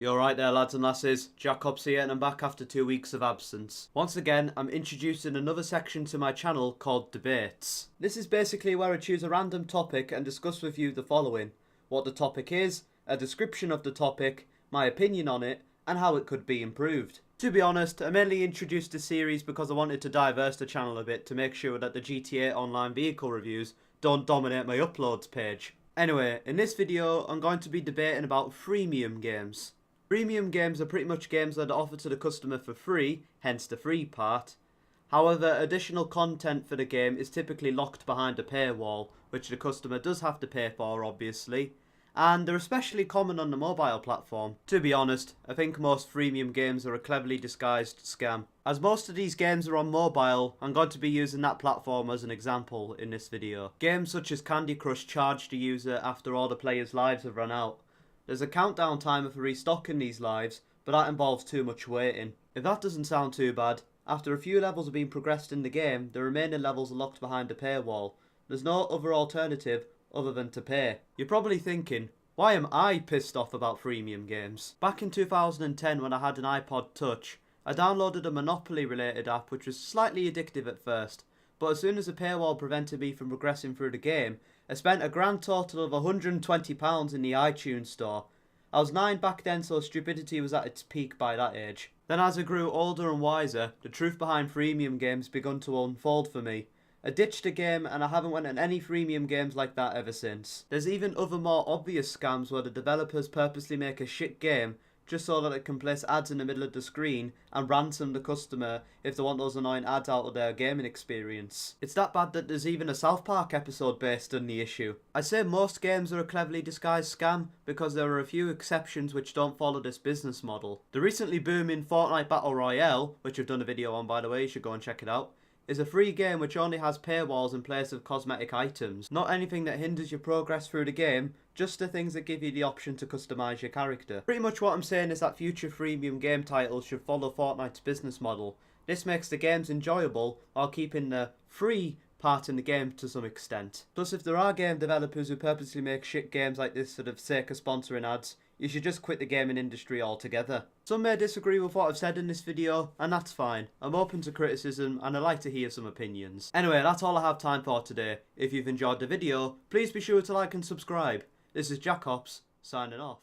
You alright there, lads and lasses? JackOps here, and I'm back after 2 weeks of absence. Once again, I'm introducing another section to my channel called Debates. This is basically where I choose a random topic and discuss with you the following: what the topic is, a description of the topic, my opinion on it, and how it could be improved. To be honest, I mainly introduced this series because I wanted to diverse the channel a bit to make sure that the GTA Online vehicle reviews don't dominate my uploads page. Anyway, in this video, I'm going to be debating about freemium games. Freemium games are pretty much games that are offered to the customer for free, hence the free part. However, additional content for the game is typically locked behind a paywall, which the customer does have to pay for, obviously. And they're especially common on the mobile platform. To be honest, I think most freemium games are a cleverly disguised scam. As most of these games are on mobile, I'm going to be using that platform as an example in this video. Games such as Candy Crush charge the user after all the players' lives have run out. There's a countdown timer for restocking these lives, but that involves too much waiting. If that doesn't sound too bad, after a few levels have been progressed in the game, the remaining levels are locked behind a paywall. There's no other alternative other than to pay. You're probably thinking, why am I pissed off about freemium games? Back in 2010, when I had an iPod Touch, I downloaded a Monopoly related app which was slightly addictive at first, but as soon as the paywall prevented me from progressing through the game, I spent a grand total of £120 in the iTunes store. I was 9 back then, so stupidity was at its peak by that age. Then as I grew older and wiser, the truth behind freemium games begun to unfold for me. I ditched the game and I haven't went on any freemium games like that ever since. There's even other more obvious scams where the developers purposely make a shit game just so that it can place ads in the middle of the screen and ransom the customer if they want those annoying ads out of their gaming experience. It's that bad that there's even a South Park episode based on the issue. I'd say most games are a cleverly disguised scam because there are a few exceptions which don't follow this business model. The recently booming Fortnite Battle Royale, which I've done a video on by the way, you should go and check it out, is a free game which only has paywalls in place of cosmetic items. Not anything that hinders your progress through the game, just the things that give you the option to customise your character. Pretty much what I'm saying is that future freemium game titles should follow Fortnite's business model. This makes the games enjoyable while keeping the free part in the game to some extent. Plus, if there are game developers who purposely make shit games like this for the sake of sponsoring ads, you should just quit the gaming industry altogether. Some may disagree with what I've said in this video, and that's fine. I'm open to criticism and I like to hear some opinions. Anyway, that's all I have time for today. If you've enjoyed the video, please be sure to like and subscribe. This is JackOps, signing off.